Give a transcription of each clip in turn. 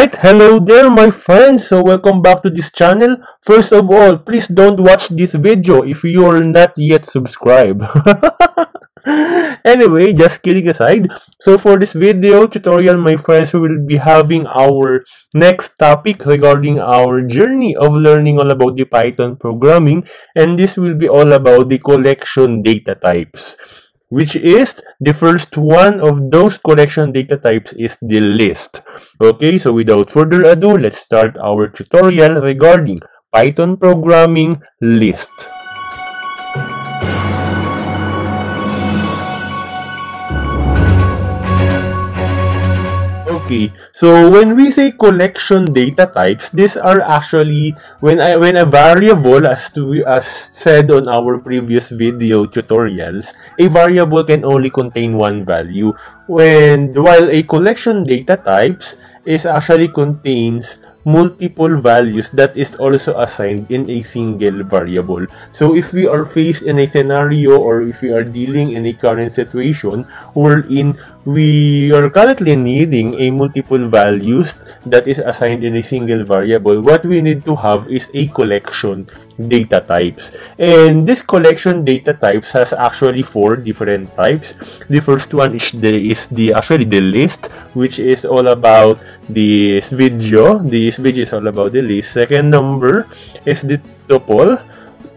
Alright, hello there my friends, so welcome back to this channel. First of all, please don't watch this video if you're not yet subscribed. Anyway, just kidding aside, so for this video tutorial my friends, we will be having our next topic regarding our journey of learning all about the Python programming, and this will be all about the collection data types. Which is the first one of those collection data types is the list. Okay, so without further ado, let's start our tutorial regarding Python programming list. Okay, so when we say collection data types, these are actually when a variable, as said on our previous video tutorials, a variable can only contain one value, while a collection data types is actually contains multiple values that is also assigned in a single variable. So if we are faced in a scenario, or if we are dealing in a current situation wherein we are currently needing a multiple values that is assigned in a single variable, what we need to have is a collection data types. And this collection data types has actually 4 different types. The first one is actually the list, which is all about this video. This video is all about the list. Second number is the tuple,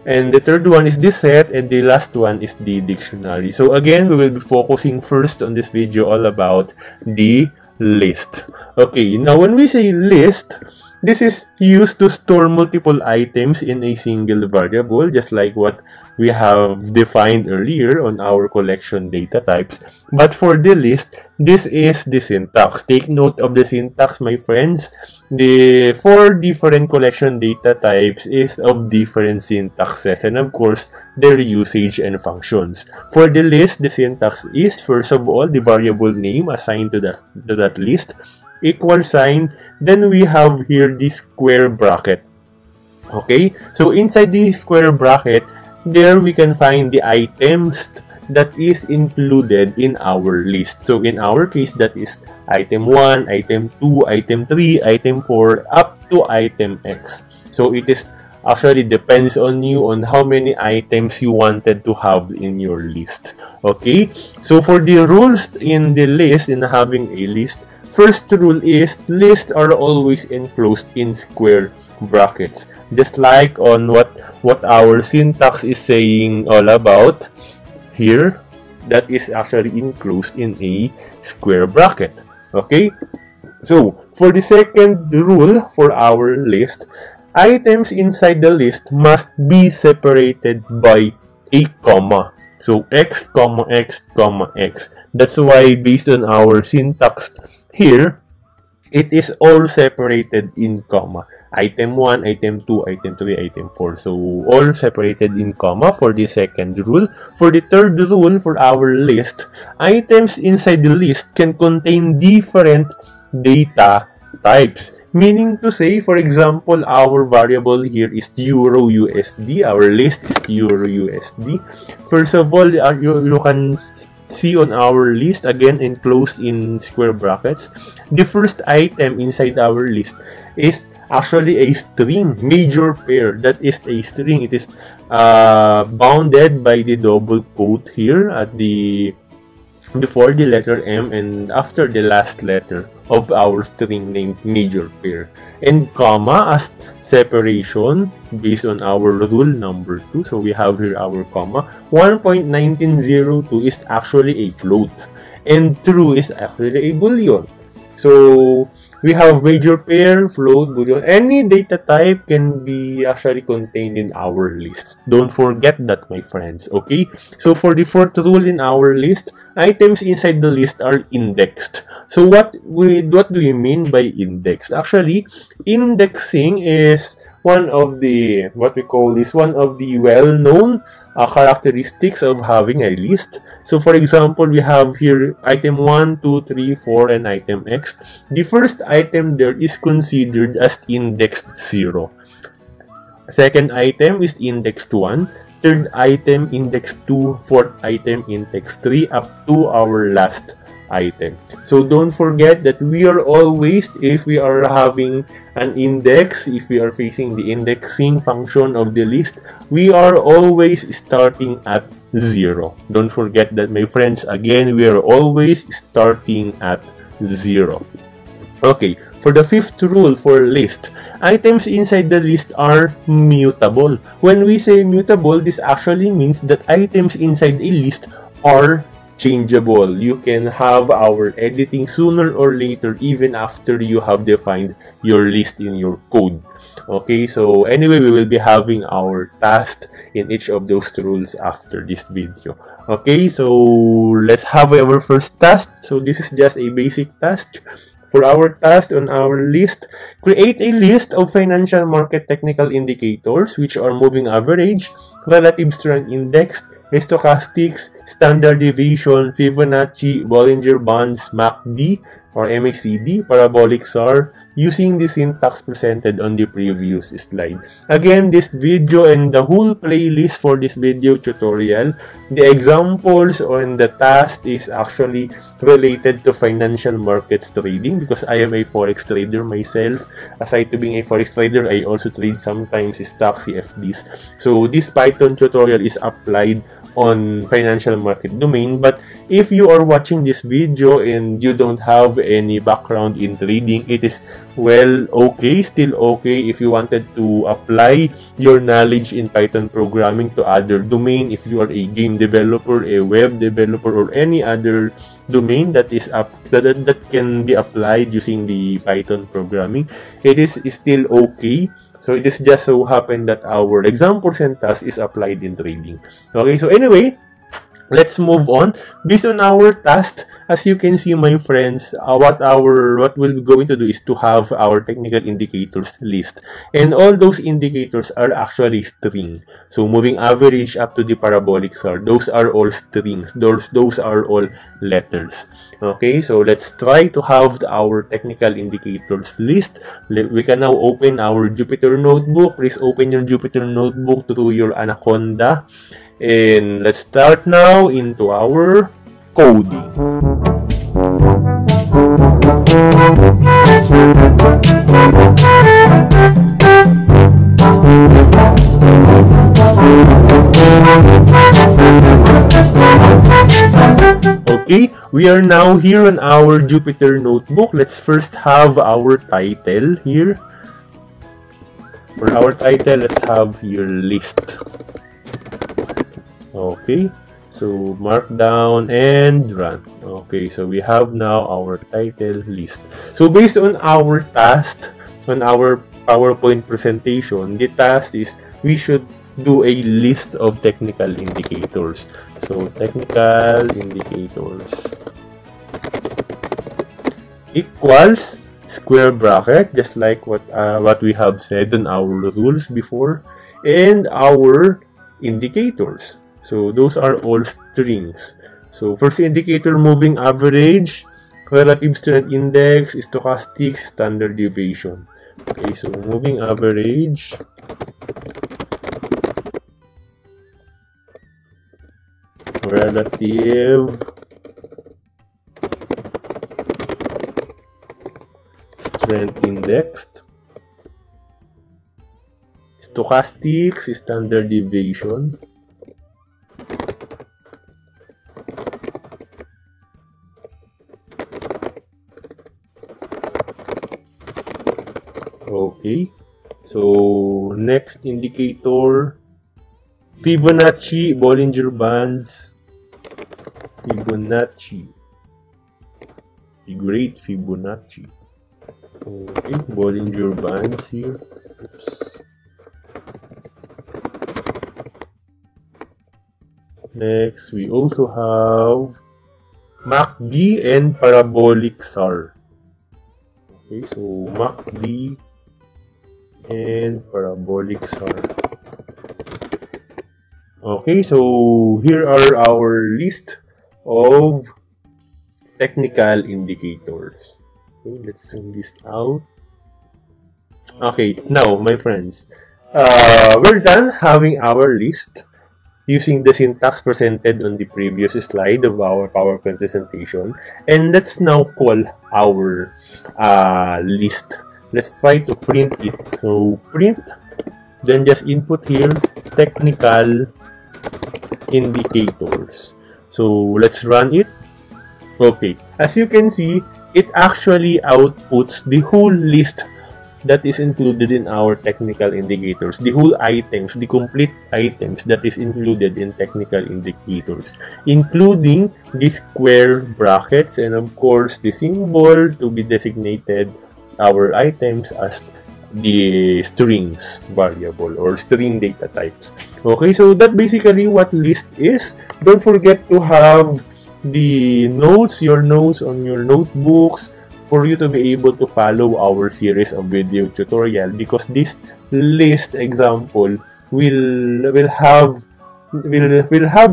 and the third one is the set, and the last one is the dictionary. So again, we will be focusing first on this video all about the list. Okay, now when we say list, this is used to store multiple items in a single variable, just like what we have defined earlier on our collection data types. But for the list, this is the syntax. Take note of the syntax, my friends. The 4 different collection data types is of different syntaxes, and of course, their usage and functions. For the list, the syntax is, first of all, the variable name assigned to that list, equal sign, then we have here the square bracket. Okay, so inside the square bracket, there we can find the items that is included in our list. So in our case, that is item 1, item 2, item 3, item 4, up to item X. So it is actually depends on you on how many items you wanted to have in your list. Okay, so for the rules in the list, in having a list, first rule is lists are always enclosed in square brackets, just like on what our syntax is saying all about here. That is actually enclosed in a square bracket. Okay, so for the second rule for our list, items inside the list must be separated by a comma. So x, comma, x, comma, x. That's why based on our syntax here, it is all separated in comma. Item 1, item 2, item 3, item 4. So all separated in comma for the second rule. For the third rule for our list, items inside the list can contain different data types. Meaning to say, for example, our variable here is Euro USD. Our list is Euro USD. First of all, you can see on our list, again enclosed in square brackets, the first item inside our list is actually a string, major pair. That is a string. It is bounded by the double quote here at the before the letter M and after the last letter of our string named major pair, and comma as separation based on our rule number 2. So we have here our comma. 1.1902 is actually a float, and true is actually a boolean. So we have major pair, float, boolean. Any data type can be actually contained in our list. Don't forget that, my friends. Okay, so for the fourth rule in our list, items inside the list are indexed. So what do we mean by indexed? Actually, indexing is one of the one of the well-known characteristics of having a list. So for example, we have here item 1, 2, 3, 4, and item X. The first item there is considered as indexed 0. Second item is indexed 1. Third item indexed 2. Fourth item indexed 3, up to our last item. So don't forget that we are always, if we are having an index, if we are facing the indexing function of the list, we are always starting at 0. Don't forget that, my friends. Again, we are always starting at 0. Okay, for the fifth rule for list, items inside the list are mutable. When we say mutable, this actually means that items inside a list are changeable. You can have our editing sooner or later, even after you have defined your list in your code. Okay, so anyway, we will be having our task in each of those rules after this video. Okay, so let's have our first task. So this is just a basic task. For our task on our list, create a list of financial market technical indicators which are moving average, relative strength index, stochastics, standard deviation, Fibonacci, Bollinger Bands, MACD or MACD, parabolic SAR, using the syntax presented on the previous slide. Again, this video and the whole playlist for this video tutorial, the examples on the task is actually related to financial markets trading, because I am a forex trader myself. Aside to being a forex trader, I also trade sometimes stocks, CFDs. So this Python tutorial is applied on financial market domain. But if you are watching this video and you don't have any background in trading, it is still okay if you wanted to apply your knowledge in Python programming to other domain. If you are a game developer, a web developer, or any other domain that is that can be applied using the Python programming, it is still okay. So it is just so happen that our example and task is applied in trading. Okay, so anyway, let's move on. Based on our task, as you can see, my friends, what we'll be going to do is to have our technical indicators list, and all those indicators are actually string. So moving average up to the parabolic SAR, those are all strings. Those are all letters. Okay, so let's try to have our technical indicators list. We can now open our Jupyter notebook. Please open your Jupyter notebook through your Anaconda. And let's start now into our coding. Okay, we are now here on our Jupyter notebook. Let's first have our title here. For our title, let's have your list. Okay, so mark down and run. Okay, so we have now our title list. So based on our task, on our PowerPoint presentation, the task is we should do a list of technical indicators. So technical indicators equals square bracket, just like what we have said on our rules before, and our indicators. So those are all strings. So first indicator, moving average, relative strength index, stochastics, standard deviation. Okay, so moving average, relative strength index, stochastics, standard deviation. Okay, so next indicator, Fibonacci, Bollinger Bands, Fibonacci, great Fibonacci. Okay, Bollinger Bands here. Oops. Next, we also have MACD and parabolic SAR. Okay, so MACD and parabolic SAR. Okay, so here are our list of technical indicators. Okay, let's zoom this out. Okay, now my friends, we're done having our list. using the syntax presented on the previous slide of our PowerPoint presentation. And let's now call our list. Let's try to print it. So print, then just input here technical indicators. So let's run it. Okay, as you can see, it actually outputs the whole list that is included in our technical indicators, the whole items, the complete items that is included in technical indicators, including the square brackets and of course the symbol to be designated our items as the strings variable or string data types. Okay, so that basically what list is. Don't forget to have the notes, your notes on your notebooks for you to be able to follow our series of video tutorial, because this list example will have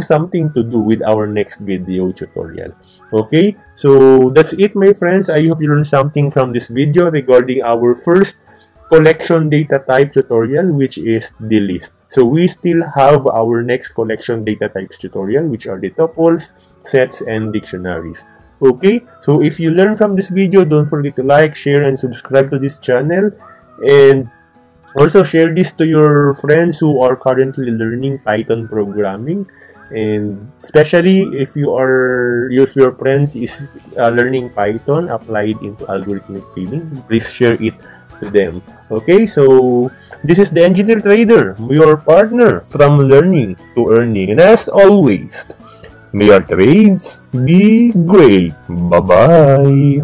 something to do with our next video tutorial. Okay, so that's it, my friends. I hope you learned something from this video regarding our first collection data type tutorial, which is the list. So we still have our next collection data types tutorial, which are the tuples, sets, and dictionaries. Okay, so if you learn from this video, don't forget to like, share, and subscribe to this channel, and also share this to your friends who are currently learning Python programming, and especially if your friends is learning Python applied into algorithmic trading, please share it to them. Okay, so this is the Engineer Trader, your partner from learning to earning, and as always, may your trades be great. Bye-bye.